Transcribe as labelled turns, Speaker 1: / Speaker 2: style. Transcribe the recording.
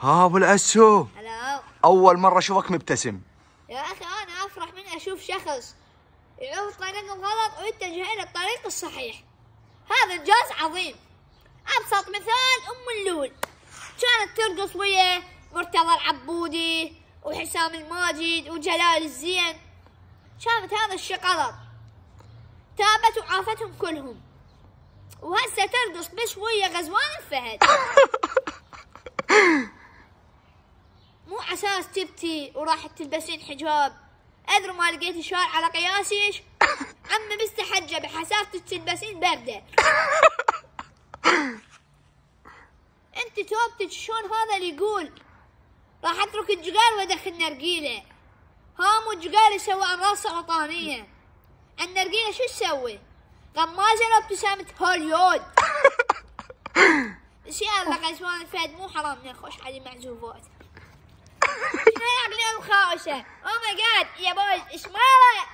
Speaker 1: ها ابو الاسو،
Speaker 2: هلا.
Speaker 1: اول مره اشوفك مبتسم.
Speaker 2: يا اخي انا افرح من اشوف شخص يعوف طريق غلط ويتجه الى الطريق الصحيح. هذا انجاز عظيم. ابسط مثال اللول كانت ترقص ويا مرتضى العبودي وحسام الماجد وجلال الزين. شافت هذا الشيء غلط، تابت وعافتهم كلهم، وهسه ترقص بس ويا غزوان الفهد. مو عساس تبتي وراح تلبسين حجاب. اذر ما لقيتي شال على قياسيش عمي مستحجه بحسافتك تلبسين برده. انت توبتك شلون هذا اللي يقول راح اترك الجقال وادخل نرقيله؟ هامو الجقال يسوي امراض سرطانيه، النرقيله شو تسوي؟ غمازه لو ابتسامه هوليود. بس يلا غزوان الفهد مو حرام نخش على معزوفات. شنو يا عقلي الخاوسه؟ او ماي جاد يا بويز اسمعوا